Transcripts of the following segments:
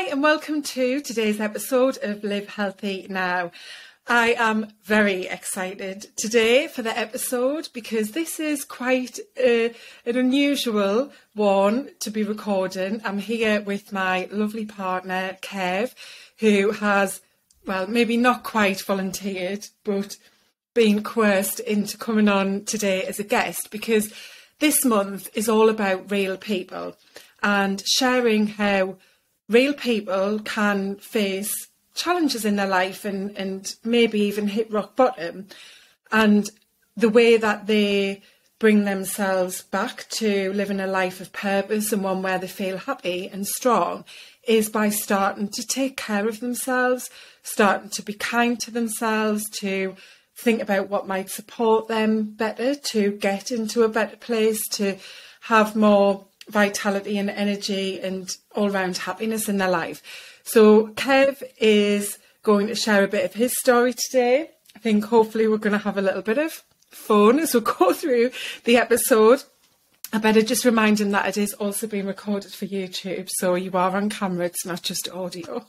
Hi and welcome to today's episode of Live Healthy Now. I am very excited today for the episode because this is quite an unusual one to be recording. I'm here with my lovely partner Kev, who has, well, maybe not quite volunteered, but been coerced into coming on today as a guest because this month is all about real people and sharing how real people can face challenges in their life and maybe even hit rock bottom, and the way that they bring themselves back to living a life of purpose and one where they feel happy and strong is by starting to take care of themselves, starting to be kind to themselves, to think about what might support them better, to get into a better place, to have more vitality and energy and all-round happiness in their life. So Kev is going to share a bit of his story today. I think hopefully we're going to have a little bit of fun as we go through the episode. I better just remind him that it is also being recorded for YouTube, so you are on camera, it's not just audio.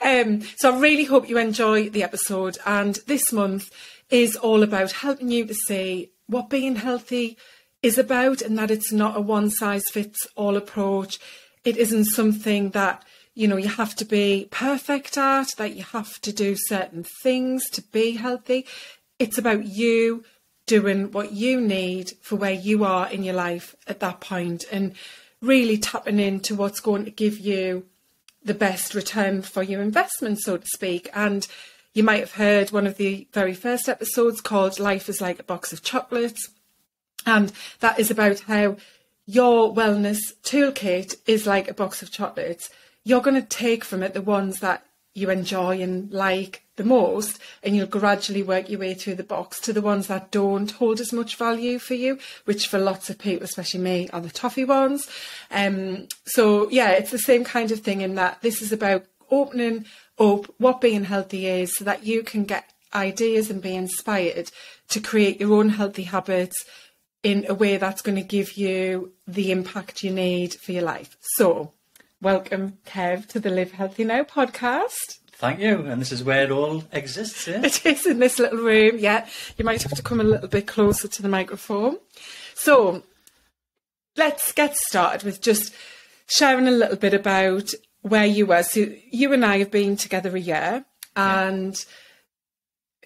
So I really hope you enjoy the episode, and this month is all about helping you to see what being healthy is about, and that it's not a one-size-fits-all approach. It isn't something that, you have to be perfect at, that you have to do certain things to be healthy. It's about you doing what you need for where you are in your life at that point and really tapping into what's going to give you the best return for your investment, so to speak. And you might have heard one of the very first episodes called Life is Like a Box of Chocolates. And that is about how your wellness toolkit is like a box of chocolates. You're going to take from it the ones that you enjoy and like the most, and you'll gradually work your way through the box to the ones that don't hold as much value for you, which for lots of people, especially me, are the toffee ones. So yeah, it's the same kind of thing in that this is about opening up what being healthy is so that you can get ideas and be inspired to create your own healthy habits in a way that's going to give you the impact you need for your life. So, welcome, Kev, to the Live Healthy Now podcast. Thank you. And this is where it all exists, yeah? It is in this little room, yeah. You might have to come a little bit closer to the microphone. So, let's get started with just sharing a little bit about where you were. So, you and I have been together a year, and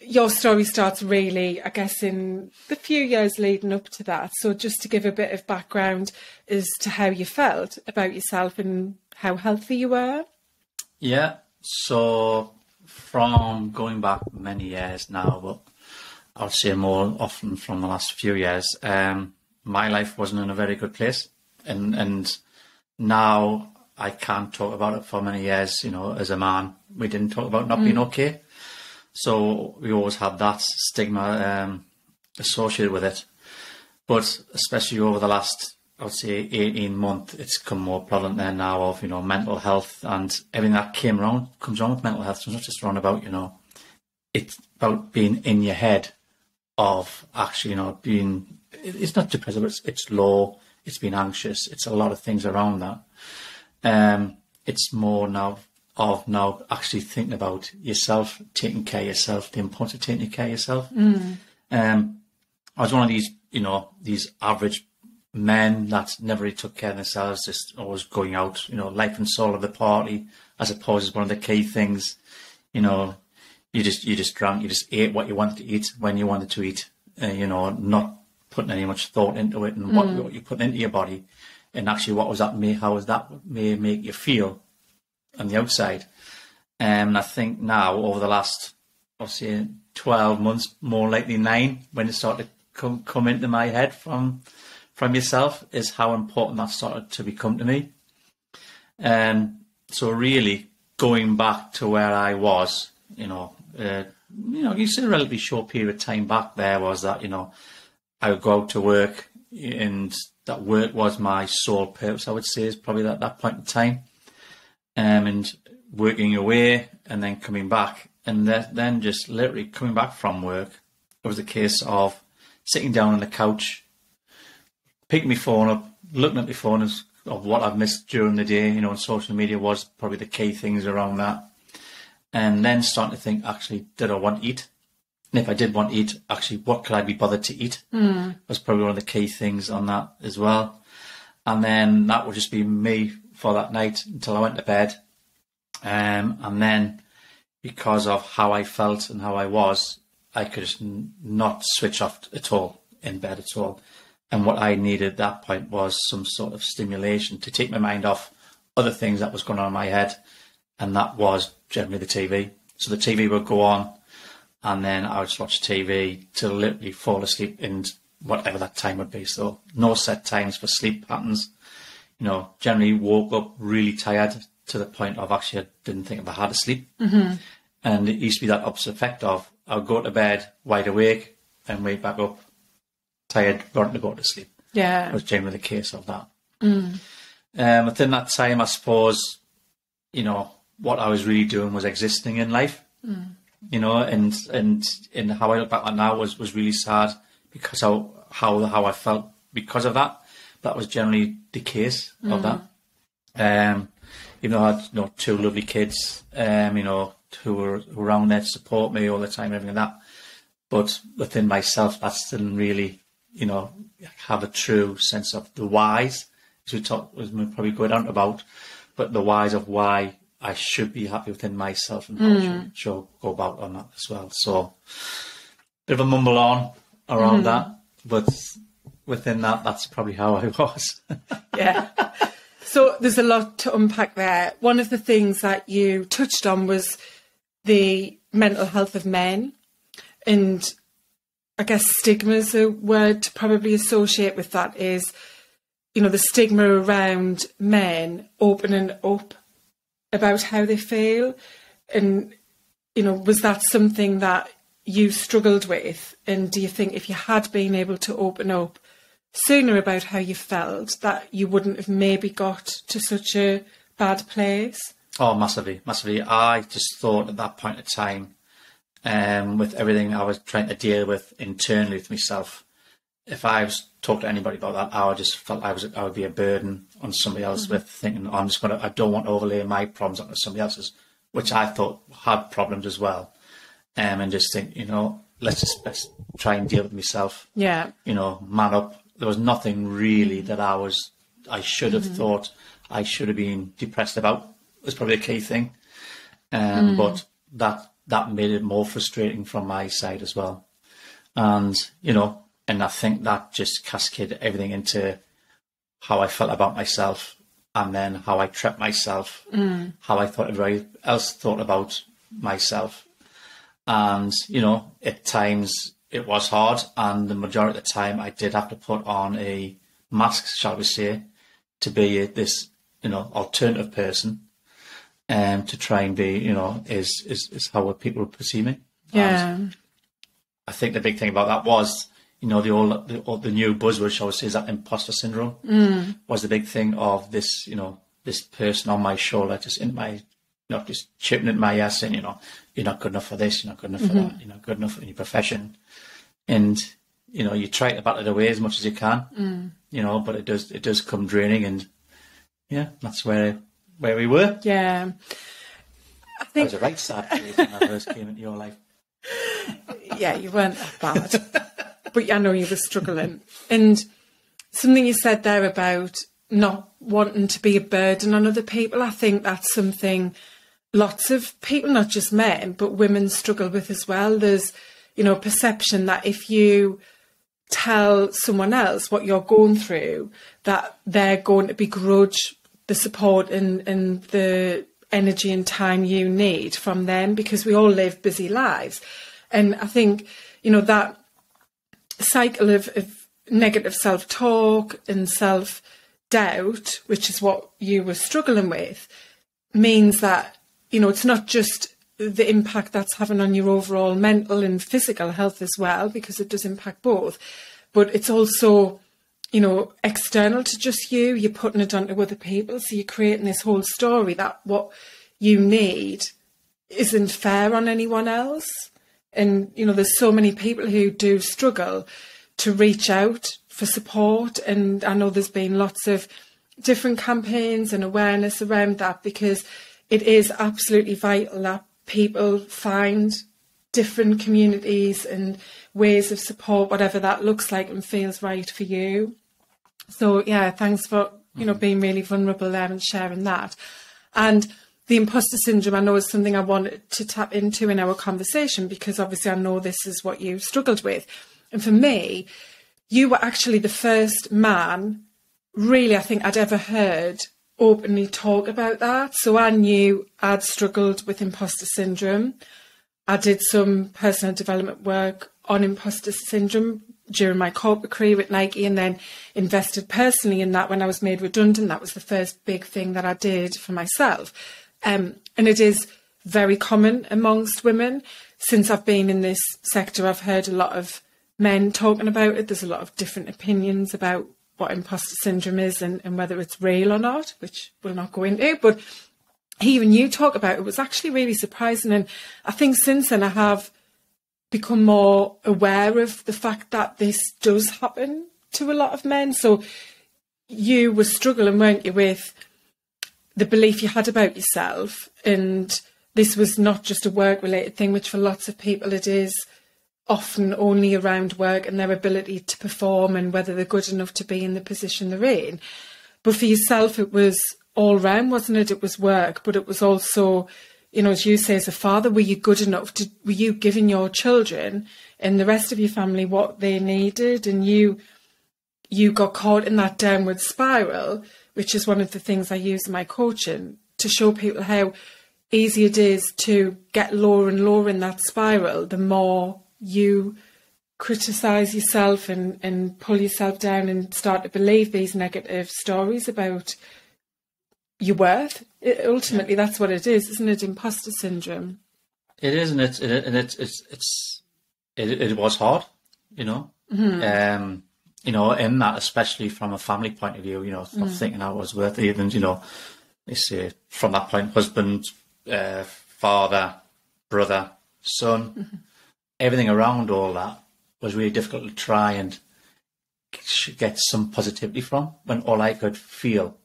your story starts really, I guess, in the few years leading up to that. So just to give a bit of background as to how you felt about yourself and how healthy you were. Yeah, so from going back many years now, but I would say more often from the last few years, my life wasn't in a very good place. And now I can't talk about it for many years. As a man, we didn't talk about not being okay. So we always had that stigma associated with it. But especially over the last, I would say, 18 months, it's become more prevalent there now of, mental health and everything that comes around with mental health. So it's not just around about, it's about being in your head of actually, being, it's not depressed, but it's low, it's being anxious, it's a lot of things around that. It's more now actually thinking about yourself, taking care of yourself, the importance of taking care of yourself. I was one of these, these average men that never really took care of themselves, just always going out, life and soul of the party, as opposed as one of the key things. You just drank, you just ate what you wanted to eat when you wanted to eat, not putting any much thought into it and what you put into your body, and actually how was that may make you feel on the outside. And I think now over the last, I'll say 12 months, more likely 9, when it started to come into my head from yourself, is how important that started to become to me. So really going back to where I was, you said a relatively short period of time back there was that, I would go out to work, and that work was my sole purpose, I would say, is probably at that point in time. And working away and then coming back, and then just literally coming back from work, it was a case of sitting down on the couch, picking my phone up, looking at my phone as of what I've missed during the day, you know, and social media was probably the key things around that. And then starting to think, actually, did I want to eat? And if I did want to eat, actually, what could I be bothered to eat? Was probably one of the key things on that as well. And then that would just be me for that night until I went to bed. And then because of how I felt and how I was, I could just not switch off at all in bed at all. And what I needed at that point was some sort of stimulation to take my mind off other things that was going on in my head. And that was generally the TV. So the TV would go on, and then I would just watch TV till literally fall asleep in whatever that time would be. So no set times for sleep patterns. You know, generally woke up really tired to the point of actually I didn't think I had to sleep. And it used to be that opposite effect of I would go to bed wide awake and wake back up tired, wanting to go to sleep. Yeah. It was generally the case of that. Within that time, I suppose, you know, what I was really doing was existing in life. You know, and how I look back on now was really sad because how I felt because of that. That was generally the case of that. Even though I had, you know, two lovely kids, you know, who were around there to support me all the time, everything like that. But within myself, that didn't really, you know, have a true sense of the whys, as we probably go down about, but the whys of why I should be happy within myself and how I should go about on that as well. So, bit of a mumble on around that, but within that, that's probably how I was. Yeah. So there's a lot to unpack there. One of the things that you touched on was the mental health of men, and I guess stigma is a word to probably associate with that is, you know, the stigma around men opening up about how they feel. And, you know, was that something that you struggled with? And do you think if you had been able to open up sooner about how you felt, that you wouldn't have maybe got to such a bad place? Oh, massively, massively. I just thought at that point of time, with everything I was trying to deal with internally with myself, if I was talking to anybody about that, I just felt I would be a burden on somebody else with thinking, oh, I don't want to overlay my problems onto somebody else's, which I thought had problems as well. And just think, you know, let's try and deal with myself. Yeah. You know, man up. There was nothing really that I should have thought I should have been depressed about. Was probably a key thing. But that made it more frustrating from my side as well. And, you know, and I think that just cascaded everything into how I felt about myself, and then how I treated myself, how I thought everybody else thought about myself. And, you know, at times it was hard, and the majority of the time I did have to put on a mask, shall we say, to be this, you know, alternative person, to try and be, you know, is how people perceive me. Yeah. And I think the big thing about that was, you know, the new buzzword, shall we say, is that imposter syndrome was the big thing of this, you know, this person on my shoulder, just in my, you know, just chipping at my ass saying, you know, you're not good enough for this, you're not good enough for that, you're not good enough in your profession. And, you know, you try to battle it away as much as you can, you know, but it does come draining, and yeah, that's where we were. Yeah. I think that was a right sad phase when I first came into your life. Yeah, you weren't that bad. But I know you were struggling. And something you said there about not wanting to be a burden on other people, I think that's something lots of people, not just men, but women struggle with as well. There's, you know, perception that if you tell someone else what you're going through, that they're going to begrudge the support and the energy and time you need from them, because we all live busy lives. And I think, you know, that cycle of negative self-talk and self-doubt, which is what you were struggling with, means that, you know, it's not just the impact that's having on your overall mental and physical health as well, because it does impact both, but it's also, you know, external to just you. You're putting it onto other people, so you're creating this whole story that what you need isn't fair on anyone else. And, you know, there's so many people who do struggle to reach out for support. And I know there's been lots of different campaigns and awareness around that, because it is absolutely vital that people find different communities and ways of support, whatever that looks like and feels right for you. So yeah, thanks for, you know, being really vulnerable there and sharing that. And the imposter syndrome, I know, is something I wanted to tap into in our conversation, because obviously I know this is what you struggled with. And for me, you were actually the first man, really, I think I'd ever heard openly talk about that. So I knew I'd struggled with imposter syndrome. I did some personal development work on imposter syndrome during my corporate career at Nike, and then invested personally in that when I was made redundant. That was the first big thing that I did for myself. And it is very common amongst women. Since I've been in this sector, I've heard a lot of men talking about it. There's a lot of different opinions about what imposter syndrome is and whether it's real or not, which we'll not go into. But hearing you talk about it was actually really surprising. And I think since then I have become more aware of the fact that this does happen to a lot of men. So you were struggling, weren't you, with the belief you had about yourself, and this was not just a work-related thing, which for lots of people it is often only around work and their ability to perform and whether they're good enough to be in the position they're in. But for yourself, it was all round, wasn't it? It was work, but it was also, you know, as you say, as a father, were you good enough were you giving your children and the rest of your family what they needed? And you got caught in that downward spiral, which is one of the things I use in my coaching to show people how easy it is to get lower and lower in that spiral, the more you criticise yourself and pull yourself down and start to believe these negative stories about your worth. Ultimately, that's what it is, isn't it? Imposter syndrome. It is, and it was hard, you know. Mm-hmm. You know, in that, especially from a family point of view, you know, of thinking I was worth it, and, you know, you see from that point, husband, father, brother, son, everything around all that was really difficult to try and get some positivity from, when all I could feel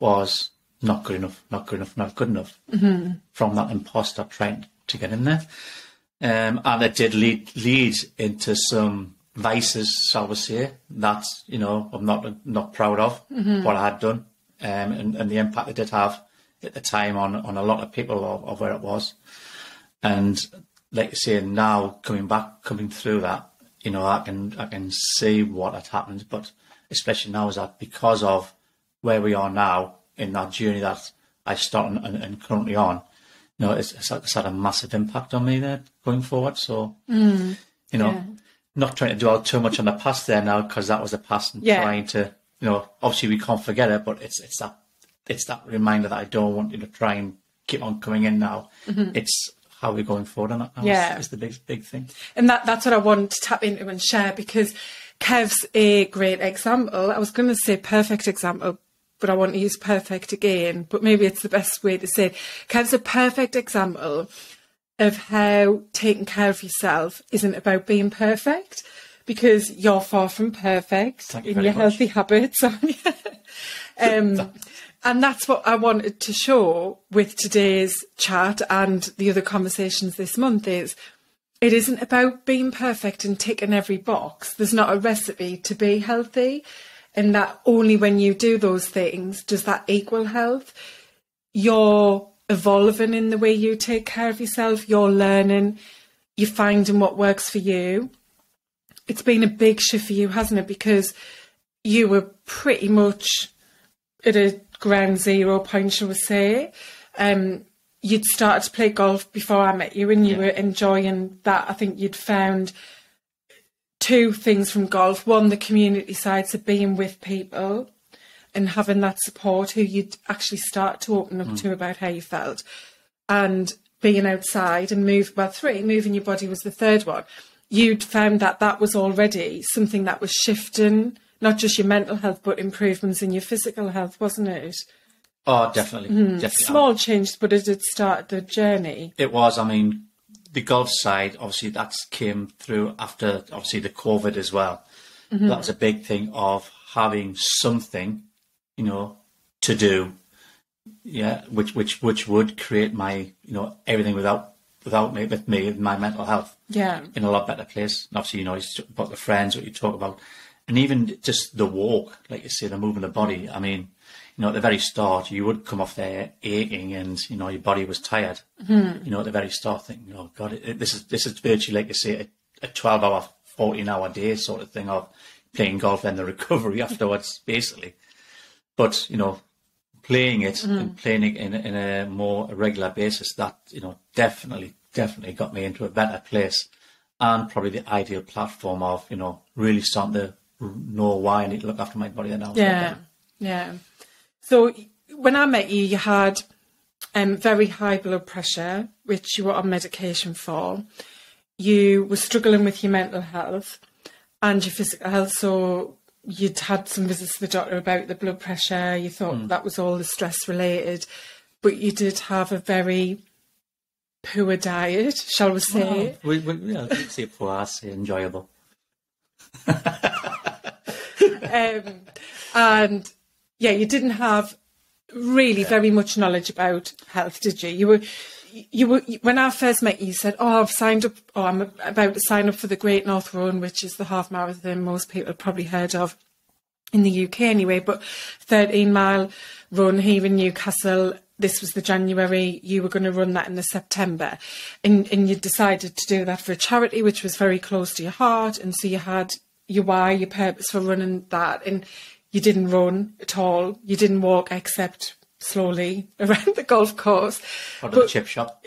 was not good enough, not good enough, not good enough, from that imposter trying to get in there. And it did lead into some vices, shall we say, that, you know, I'm not proud of what I had done, and the impact it did have at the time on a lot of people of where it was. And like you say, now coming through that, you know, I can see what had happened, but especially now is that because of where we are now in that journey that I started and currently on, you know, it's had a massive impact on me there going forward. So, you know, not trying to dwell too much on the past there now, because that was the past, and trying to, you know, obviously we can't forget it, but it's that reminder that I don't want you to try and keep on coming in now. It's how we're going forward on it now is the big thing. And that's what I want to tap into and share, because Kev's a great example. I was going to say perfect example, but I want to use perfect again, but maybe it's the best way to say it. Kev's a perfect example of how taking care of yourself isn't about being perfect, because you're far from perfect in your healthy habits. And that's what I wanted to show with today's chat and the other conversations this month is it isn't about being perfect and ticking every box. There's not a recipe to be healthy, and that only when you do those things does that equal health. You're evolving in the way you take care of yourself. You're learning. You're finding what works for you. It's been a big shift for you, hasn't it? Because you were pretty much at a ground zero point, shall we say. You'd started to play golf before I met you, and you were enjoying that. I think you'd found two things from golf. One, the community side, so being with people and having that support who you'd actually start to open up to about how you felt, and being outside and moving your body was the third one. You'd found that was already something that was shifting, not just your mental health, but improvements in your physical health, wasn't it? Oh, definitely. Definitely. Small changes, but it had started the journey. It was. I mean, the golf side, obviously, that came through after, obviously, the COVID as well. That was a big thing of having something you know, to do. Yeah, which would create my, you know, everything without me, with me, with my mental health. Yeah. In a lot better place. And obviously, you know, it's about the friends, what you talk about. And even just the walk, like you say, the moving the body. I mean, you know, at the very start, you would come off there aching and, you know, your body was tired. You know, at the very start, thinking, oh, God, this is virtually, like you say, a 12-hour, 14-hour day sort of thing of playing golf and the recovery afterwards, basically. But, you know, playing it and playing it in a more regular basis, that, you know, definitely got me into a better place, and probably the ideal platform of, you know, really starting to know why I need to look after my body now. Yeah. So when I met you, you had very high blood pressure, which you were on medication for. You were struggling with your mental health and your physical health. So you'd had some visits to the doctor about the blood pressure. You thought that was all the stress related, but you did have a very poor diet, shall we say? Well, we say poor, I say enjoyable. And yeah, you didn't have really very much knowledge about health, did you? You were when I first met you, you said, "Oh, I've signed up. Oh, I'm about to sign up for the Great North Run, which is the half marathon most people have probably heard of in the UK anyway, but 13-mile run here in Newcastle. This was the January. You were going to run that in the September, and you decided to do that for a charity, which was very close to your heart. And so you had your why, your purpose for running that, and you didn't run at all. You didn't walk except slowly around the golf course. Or the chip shop.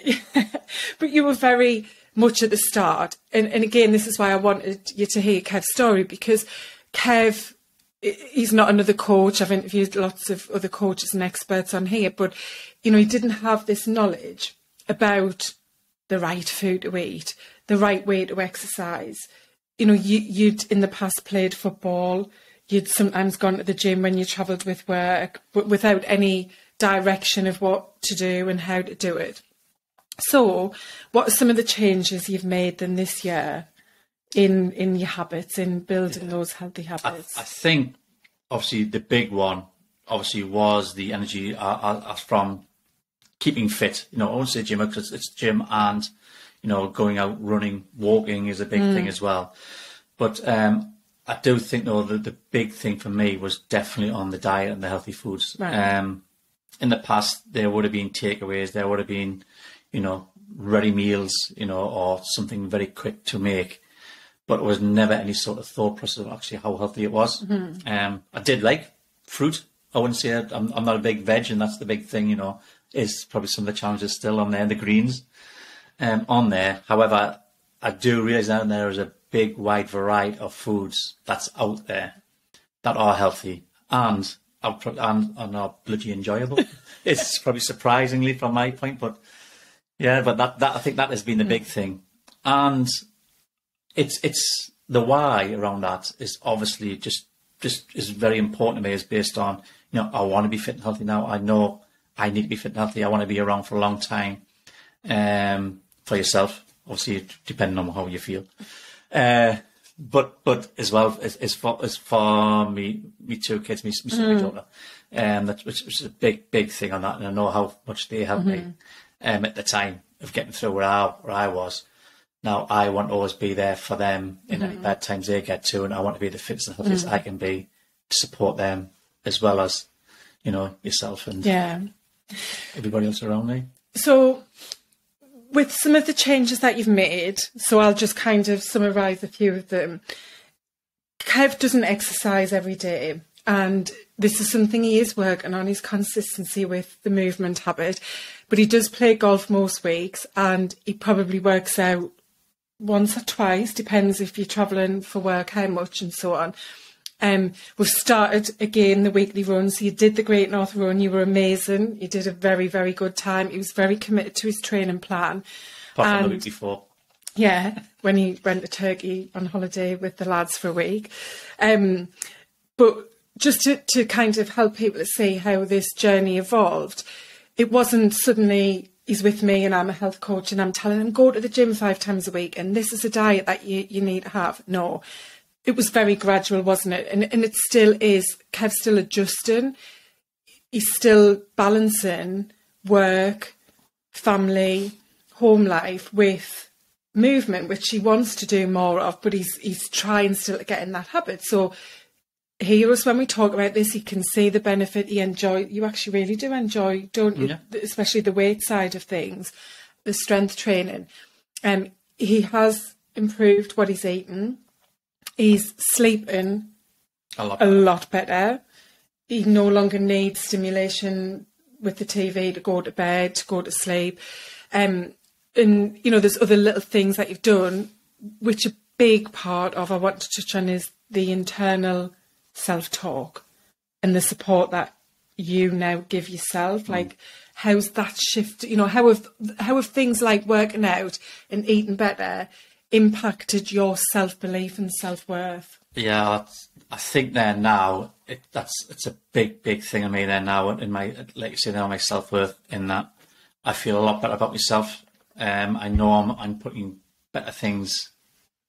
But you were very much at the start. And again, this is why I wanted you to hear Kev's story, because Kev, he's not another coach. I've interviewed lots of other coaches and experts on here, but, you know, he didn't have this knowledge about the right food to eat, the right way to exercise. You know, you'd in the past played football. You'd sometimes gone to the gym when you travelled with work, but without any direction of what to do and how to do it. So what are some of the changes you've made then this year in your habits, in building those healthy habits? I think, obviously, the big one, obviously, was the energy from keeping fit. You know, I won't say gym because it's gym and, you know, going out, running, walking is a big thing as well. But I do think, though, that the big thing for me was definitely on the diet and the healthy foods. Right. In the past, there would have been takeaways, there would have been, you know, ready meals, you know, or something very quick to make. But it was never any sort of thought process of actually how healthy it was. I did like fruit. I wouldn't say I'm not a big veg, and that's the big thing, you know, is probably some of the challenges still on there, the greens on there. However, I do realise that there is a big, wide variety of foods that's out there that are healthy and are bloody enjoyable. It's probably surprisingly from my point, but yeah, but that I think that has been the big thing. And it's the why around that is obviously just is very important to me, is based on, you know, I want to be fit and healthy now. I know I need to be fit and healthy. I want to be around for a long time. For yourself, obviously, depending on how you feel. But as well as for me two kids, my son and my daughter, which was a big thing on that, and I know how much they helped me at the time of getting through where I was. Now I want to always be there for them in any bad times they get to, and I want to be the fittest and healthiest I can be to support them, as well as, you know, yourself and everybody else around me. So, with some of the changes that you've made, so I'll just kind of summarise a few of them. Kev doesn't exercise every day, and this is something he is working on, his consistency with the movement habit, but he does play golf most weeks, and he probably works out once or twice, depends if you're travelling for work, how much and so on. We've started again the weekly runs. You did the Great North Run. You were amazing. You did a very, very good time. He was very committed to his training plan. Apart from the week before. Yeah, when he went to Turkey on holiday with the lads for a week. But just to kind of help people to see how this journey evolved, it wasn't suddenly he's with me and I'm a health coach and I'm telling him, go to the gym 5 times a week and this is a diet that you need to have. No. It was very gradual, wasn't it? And it still is. Kev's still adjusting. he's still balancing work, family, home life with movement, which he wants to do more of, but he's trying still to get in that habit. So hear us when we talk about this. You can see the benefit. You actually really do enjoy, don't you? Yeah. Especially the weight side of things, the strength training. He has improved what he's eating. He's sleeping a lot better. He no longer needs stimulation with the TV to go to bed, to go to sleep. And, you know, there's other little things that you've done, which a big part of I want to touch on is the internal self-talk and the support that you now give yourself. Like, how's that shift? You know, how have things like working out and eating better impacted your self-belief and self-worth? Yeah, I think there now it's a big thing on me there now in my, like you say, now my self-worth, in that I feel a lot better about myself. I know I'm putting better things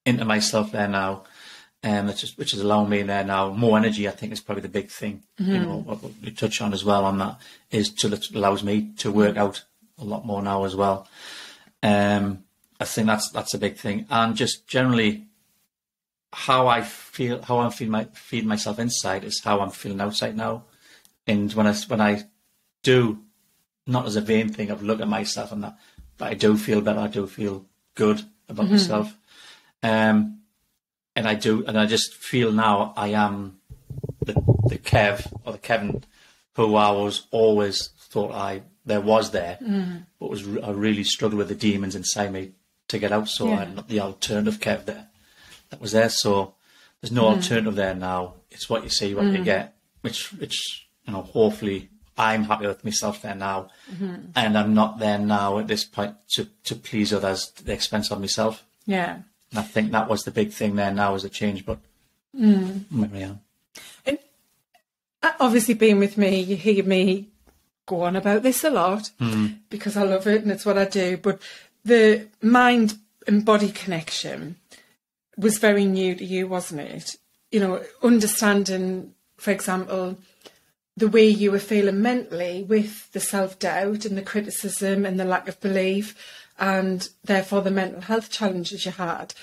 into myself there now. Which is allowing me there now more energy. I think is probably the big thing. You know, what we touch on as well on that is it allows me to work out a lot more now as well. I think that's a big thing, and just generally how I'm feeding myself inside is how I'm feeling outside now. And when I do, not as a vain thing of look at myself and that, but I do feel better. I do feel good about myself. And I just feel now I am the Kev, or the Kevin who I was always thought there was there, but I really struggled with the demons inside me to get out. So I'm not the alternative Kev there that was there. So there's no alternative there now. It's what you see, what you get, which you know, hopefully I'm happy with myself there now, and I'm not there now at this point to please others at the expense of myself. Yeah. And I think that was the big thing there now as a change, but maybe I am. And obviously being with me, you hear me go on about this a lot because I love it and it's what I do. But the mind and body connection was very new to you, wasn't it? You know, understanding, for example, the way you were feeling mentally with the self-doubt and the criticism and the lack of belief, and therefore the mental health challenges you had,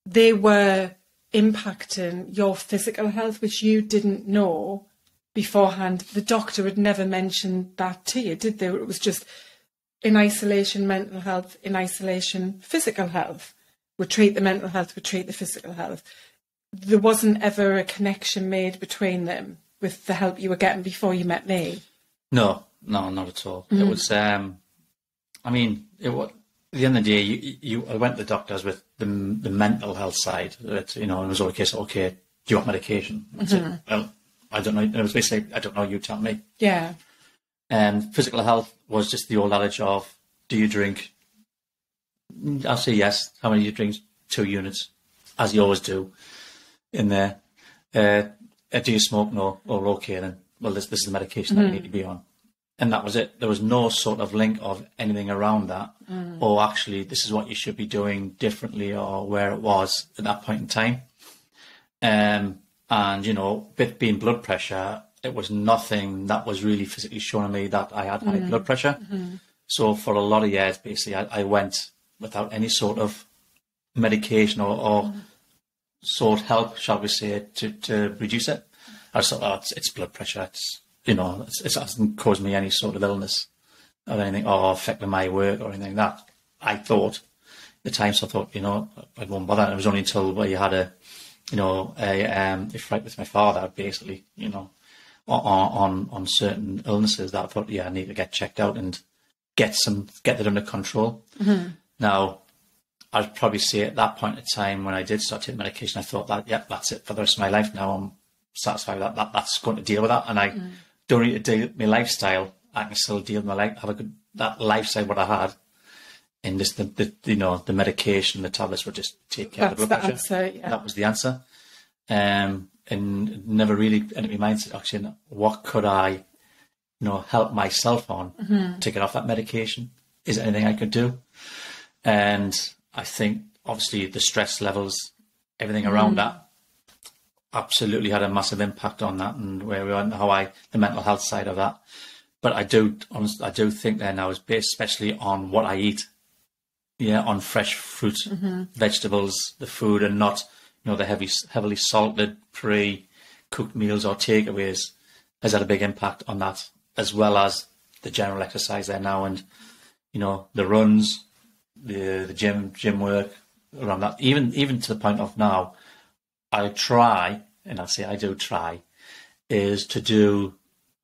they were impacting your physical health, which you didn't know beforehand. The doctor had never mentioned that to you, did they? It was just in isolation mental health, in isolation physical health. We treat the mental health, we treat the physical health. There wasn't ever a connection made between them with the help you were getting before you met me. No, not at all. It was, I mean, it was, at the end of the day, I went to the doctors with the mental health side. You know, it was okay. So, okay, do you want medication? I said, well, I don't know. It was basically, I don't know. You tell me. Yeah. And physical health was just the old adage of, do you drink? I'll say yes. How many do you drink? 2 units, as you always do. In there, do you smoke? No. Well, okay then. Well, this is the medication that you need to be on. And that was it. There was no sort of link of anything around that, or actually this is what you should be doing differently, or where it was at that point in time. And, you know, with being blood pressure, it was nothing that was really physically showing me that I had high blood pressure. So for a lot of years, basically, I went without any sort of medication or sort of help, shall we say, to reduce it. I just thought, oh, it's blood pressure. It's, you know, it hasn't caused me any sort of illness or anything, or affected my work or anything like that. I thought at the time, so I thought, you know, I won't bother. And it was only until we had a fight with my father, basically, you know, on certain illnesses, that I thought, yeah, I need to get checked out and get it under control. Now, I'd probably say at that point in time when I did start taking medication, I thought that, yeah, that's it for the rest of my life. Now I'm satisfied with that's going to deal with that, and I don't need to deal with my lifestyle. I can still deal with my life, have that lifestyle what I had, and just the medication, the tablets would just take care of the blood pressure. Answer, yeah. That was the answer, and never really entered my mind. Actually, what could I, help myself on to get off that medication? Is there anything I could do? And I think obviously the stress levels, everything around that, absolutely had a massive impact on that and where we are and the mental health side of that. But I do think there now is based especially on what I eat. Yeah, on fresh fruit, vegetables, the food, and not, the heavily salted, pre-cooked meals or takeaways has had a big impact on that, as well as the general exercise there now, and the runs, the gym work around that. Even to the point of now, I try, and I say I do try, is to do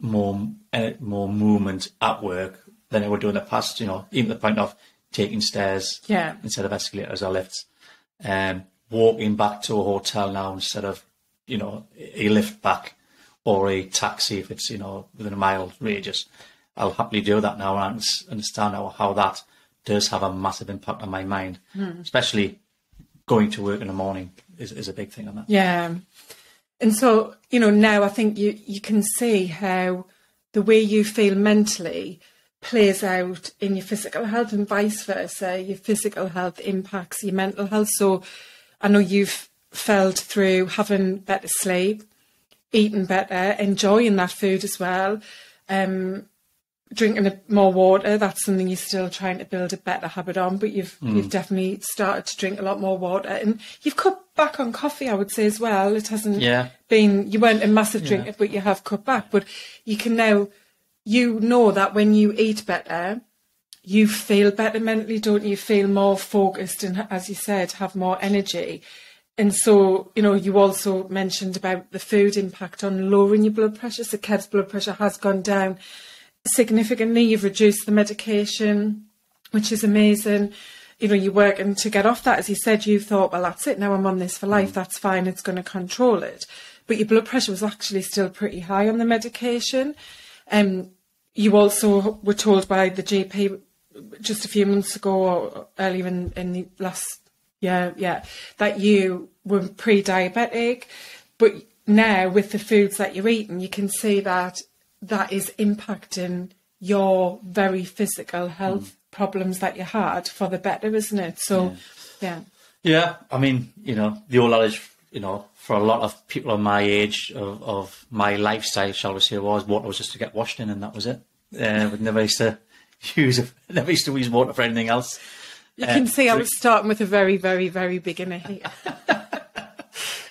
more movement at work than I would do in the past. Even to the point of taking stairs instead of escalators or lifts, walking back to a hotel now instead of, a lift back or a taxi if it's, within a mile radius. I'll happily do that now and understand how that does have a massive impact on my mind, especially going to work in the morning is a big thing on that. Yeah. And so, now I think you can see how the way you feel mentally plays out in your physical health and vice versa. Your physical health impacts your mental health. So I know you've felt through having better sleep, eating better, enjoying that food as well, drinking more water. That's something you're still trying to build a better habit on, but you've definitely started to drink a lot more water, and you've cut back on coffee, I would say, as well. It hasn't been, you weren't a massive drinker, but you have cut back. But you can now, that when you eat better, you feel better mentally, don't you? Feel more focused and, as you said, have more energy. And so, you also mentioned about the food impact on lowering your blood pressure. So Kev's blood pressure has gone down significantly. You've reduced the medication, which is amazing. You're working to get off that. As you said, you thought, well, that's it. Now I'm on this for life. That's fine. It's going to control it. But your blood pressure was actually still pretty high on the medication. You also were told by the GP just a few months ago or earlier in the last year, that you were pre-diabetic. But now with the foods that you're eating, you can see that is impacting your very physical health problems that you had for the better, isn't it? So, Yeah, I mean, the old adage, for a lot of people of my age, of my lifestyle, shall we say, water was just to get washed in, and that was it. We never used to use water for anything else. You can see I was starting with a very, very, very beginner here.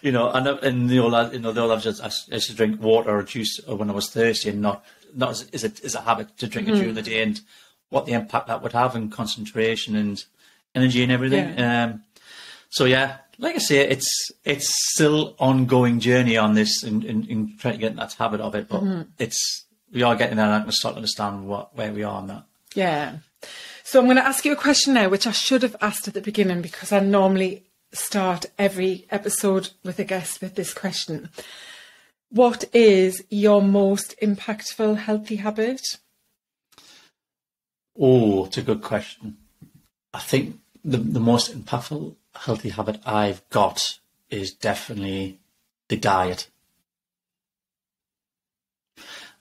And the old adage, I used to drink water or juice when I was thirsty, and not as a habit to drink it during the day, and what the impact that would have on concentration and energy and everything. Yeah. Like I say, it's still ongoing journey on this in trying to get in that habit of it, but we are getting there, and I can start to understand where we are on that. Yeah. So I'm going to ask you a question now, which I should have asked at the beginning, because I normally start every episode with a guest with this question. What is your most impactful healthy habit? Oh, it's a good question. I think the most impactful healthy habit I've got is definitely the diet.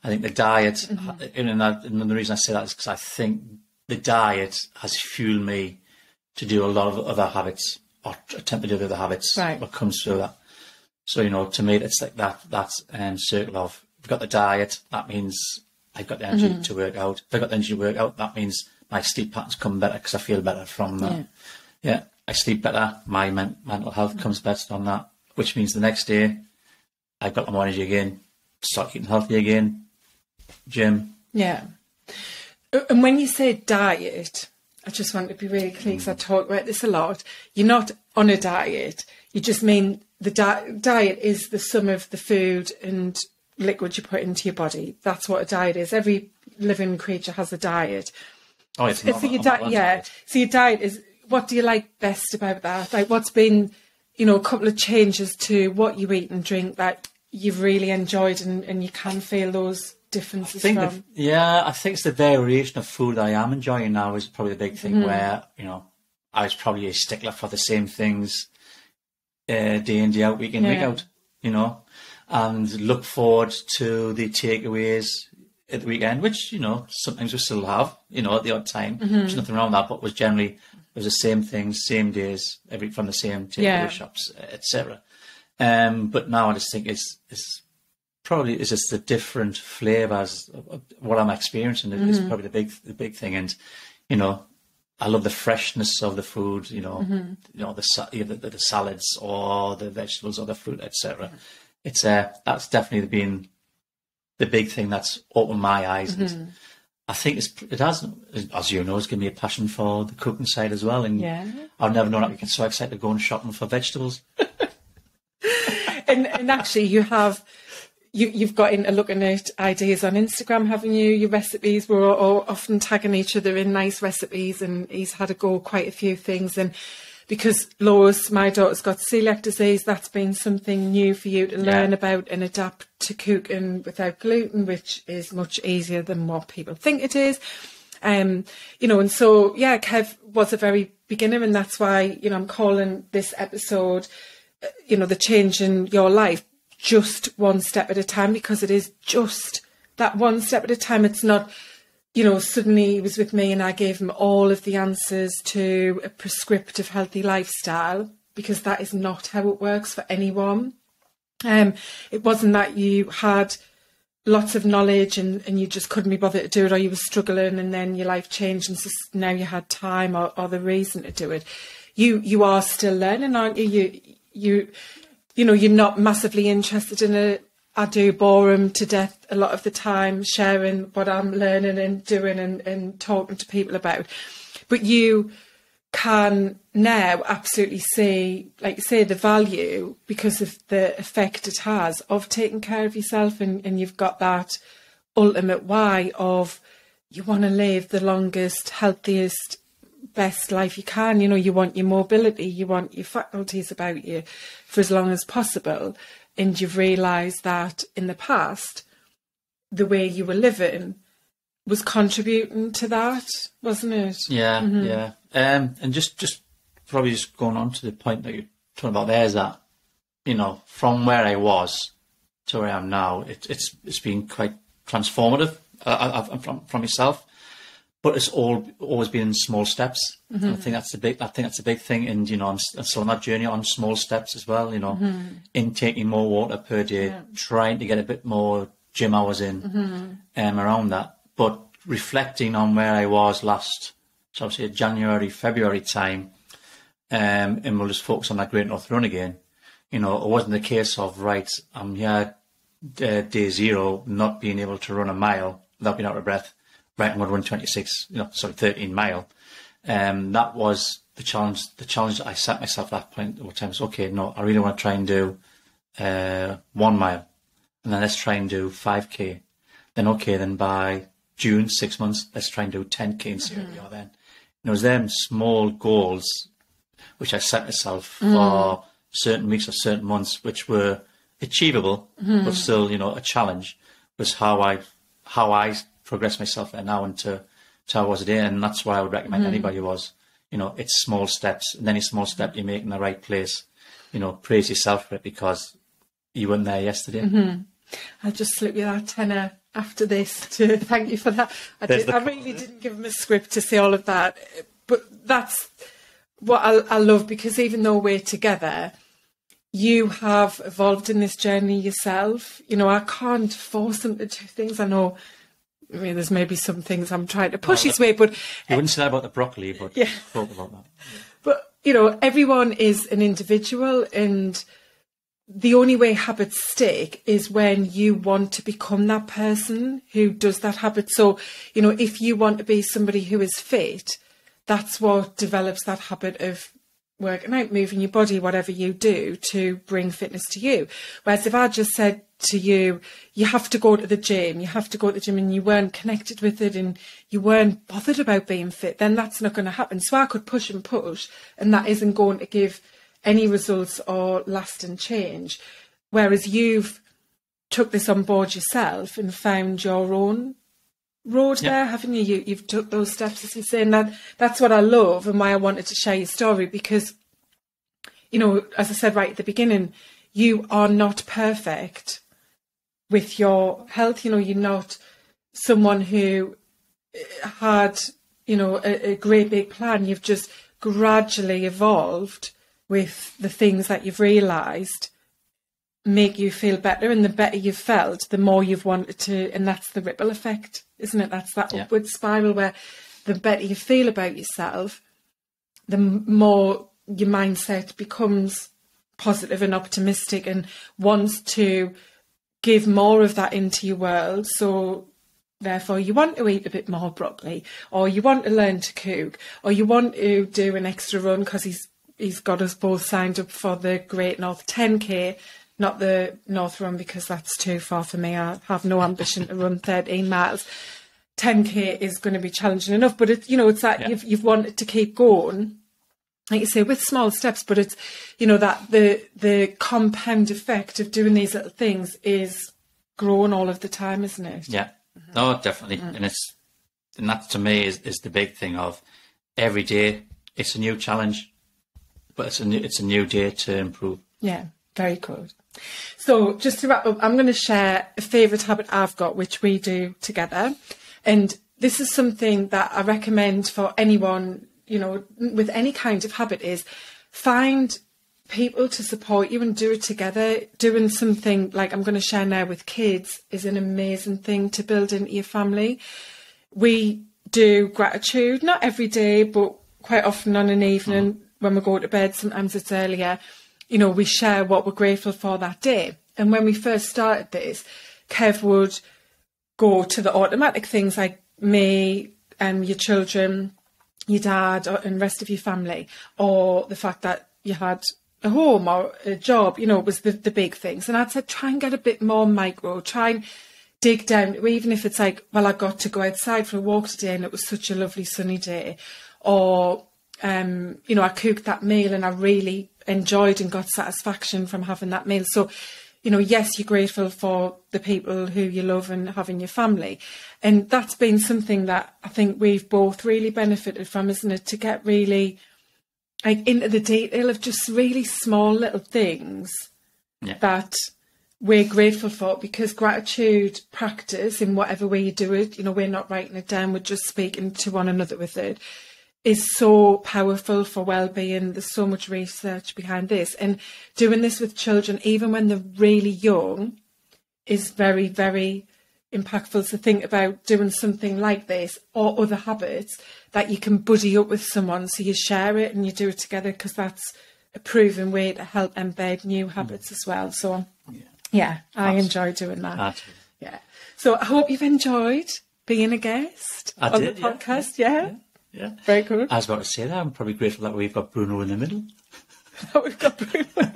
I think the diet, and the reason I say that is because I think the diet has fueled me to do a lot of other habits, or attempt to do other habits. Right. What comes through that. So, to me, it's like that circle of, if I've got the diet, that means I've got the energy to work out. If I've got the energy to work out, that means my sleep patterns come better because I feel better from that. Yeah, I sleep better, my mental health comes better on that, which means the next day I've got more energy again, start eating healthy again, gym. Yeah. And when you say diet, I just want to be really clear, because I talk about this a lot. You're not on a diet. You just mean the diet is the sum of the food and liquid you put into your body. That's what a diet is. Every living creature has a diet. Oh, it's not. So your diet is, what do you like best about that? Like, what's been, a couple of changes to what you eat and drink that you've really enjoyed and you can feel those differences from? I think it's the variation of food I am enjoying now is probably the big thing, where, I was probably a stickler for the same things day in, day out, week in, week out, and look forward to the takeaways at the weekend, which, sometimes we still have, at the odd time. There's nothing wrong with that, but it was the same things, same days, from the same takeaway shops, etc. But now I just think it's probably it's just the different flavours of what I'm experiencing is probably the big thing. And you know, I love the freshness of the food. You know, the salads or the vegetables or the fruit, etc. It's that's definitely been the big thing that's opened my eyes. And I think it has, as you know, it's given me a passion for the cooking side as well. And I've never known I'd be so excited to go and shopping for vegetables. and actually, you've got into looking at ideas on Instagram, haven't you? Your recipes, we're all often tagging each other in nice recipes, and he's had a go at quite a few things. And because Lois, my daughter's got celiac disease, that's been something new for you to learn about and adapt to cooking without gluten, which is much easier than what people think it is. And so, Kev was a very beginner, and that's why, I'm calling this episode, the change in your life, just one step at a time, because it is just that one step at a time. It's not, suddenly he was with me and I gave him all of the answers to a prescriptive healthy lifestyle, because that is not how it works for anyone. It wasn't that you had lots of knowledge and you just couldn't be bothered to do it, or you were struggling and then your life changed and so now you had time or the reason to do it. You are still learning, aren't you? You're not massively interested in it. I do bore him to death a lot of the time, sharing what I'm learning and doing and talking to people about. But you can now absolutely see, like you say, the value, because of the effect it has of taking care of yourself, and you've got that ultimate why of you want to live the longest, healthiest, best life you can. You want your mobility, you want your faculties about you for as long as possible. And you've realised that in the past, the way you were living was contributing to that, wasn't it? Yeah, yeah. And just probably just going on to the point that you're talking about there is that, from where I was to where I am now, it's been quite transformative from myself. But it's always been in small steps. I think that's the big thing. And I'm still on that journey on small steps as well. Intaking more water per day, trying to get a bit more gym hours in, around that. But reflecting on where I was last, so obviously January, February time, and we'll just focus on that Great North Run again. It wasn't the case of I'm here day zero, not being able to run a mile without being out of breath. Right, I'm going to run 13 mile. That was the challenge. The challenge that I set myself at that point at times. Okay, no, I really want to try and do 1 mile, and then let's try and do 5k. Then by June, 6 months, let's try and do 10k and see where we are then. It was them small goals which I set myself for certain weeks or certain months, which were achievable, but still, a challenge. Was how I progress myself there now into how I was today. And that's what I would recommend anybody was, it's small steps, and any small step you make in the right place, praise yourself for it, because you weren't there yesterday. I'll just slip you that tenner after this to thank you for that. I really didn't give him a script to say all of that, but that's what I love, because even though we're together, you have evolved in this journey yourself. I can't force him to do things. I know, there's maybe some things I'm trying to push his way, but... You wouldn't say that about the broccoli, but talk about that. But, everyone is an individual, and the only way habits stick is when you want to become that person who does that habit. So, if you want to be somebody who is fit, that's what develops that habit of working out, moving your body, whatever you do to bring fitness to you. Whereas if I just said to you, you have to go to the gym, and you weren't connected with it and you weren't bothered about being fit, then that's not going to happen. So I could push and push, and that isn't going to give any results or lasting change. Whereas you've took this on board yourself and found your own road there, haven't you? You've took those steps, as you say, and that's what I love and why I wanted to share your story, because, as I said right at the beginning, you are not perfect with your health. You're not someone who had, a great big plan. You've just gradually evolved with the things that you've realised make you feel better, and the better you've felt, the more you've wanted to, and that's the ripple effect, isn't it? That's that upward spiral where the better you feel about yourself, the more your mindset becomes positive and optimistic and wants to give more of that into your world. So therefore you want to eat a bit more broccoli, or you want to learn to cook, or you want to do an extra run because he's got us both signed up for the Great North 10K, not the North Run because that's too far for me. I have no ambition to run 13 miles. 10K is going to be challenging enough, but it's that you've wanted to keep going, like you say, with small steps, but it's, that the compound effect of doing these little things is growing all of the time, isn't it? Yeah. No, definitely. And that to me is the big thing of every day it's a new challenge, but it's a new day to improve. Yeah, very good. So just to wrap up, I'm going to share a favourite habit I've got, which we do together. And this is something that I recommend for anyone, with any kind of habit, is find people to support you and do it together. Doing something like I'm going to share now with kids is an amazing thing to build into your family. We do gratitude, not every day, but quite often on an evening when we go to bed, sometimes it's earlier, we share what we're grateful for that day. And when we first started this, Kev would go to the automatic things like me, your children, your dad, and the rest of your family, or the fact that you had a home or a job, it was the big things. And I'd said, try and get a bit more micro, try and dig down, even if it's like, well, I got to go outside for a walk today and it was such a lovely sunny day. Or, I cooked that meal and I really enjoyed and got satisfaction from having that meal. So, yes, you're grateful for the people who you love and have in your family. And that's been something that I think we've both really benefited from, isn't it? To get really into the detail of just really small little things that we're grateful for, because gratitude practice in whatever way you do it, we're not writing it down, we're just speaking to one another with it, is so powerful for well-being. There's so much research behind this, and doing this with children, even when they're really young, is very, very impactful. To think about doing something like this or other habits that you can buddy up with someone, so you share it and you do it together, because that's a proven way to help embed new habits as well. So I enjoy doing that. Absolutely. Yeah. So I hope you've enjoyed being a guest on the podcast. Yeah. Very good. I was about to say that. I'm probably grateful that we've got Bruno in the middle. We've got Bruno.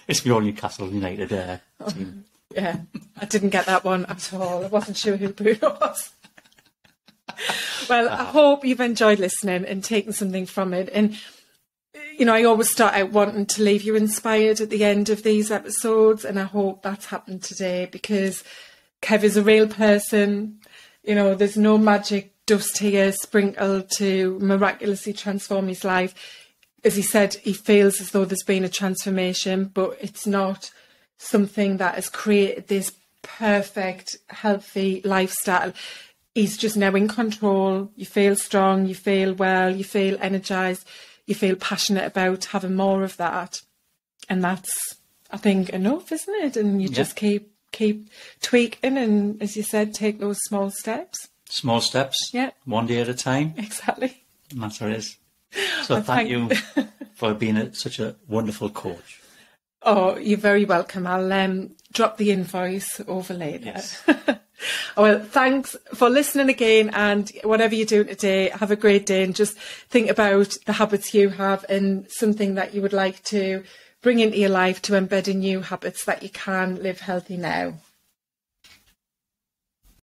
It's the only Newcastle United team. Yeah, I didn't get that one at all. I wasn't sure who Bruno was. Well, I hope you've enjoyed listening and taken something from it. And, I always start out wanting to leave you inspired at the end of these episodes. And I hope that's happened today, because Kev is a real person. There's no magic dust here sprinkled to miraculously transform his life. As he said, he feels as though there's been a transformation, but it's not something that has created this perfect, healthy lifestyle. He's just now in control. You feel strong, you feel well, you feel energised, you feel passionate about having more of that. And that's, I think, enough, isn't it? And you just keep tweaking and, as you said, take those small steps. Small steps, one day at a time. Exactly. And that's what it is. So thank you for being such a wonderful coach. Oh, you're very welcome. I'll drop the invoice over later. Yes. Well, thanks for listening again, and whatever you're doing today, have a great day, and just think about the habits you have and something that you would like to bring into your life to embed in new habits that you can live healthy now.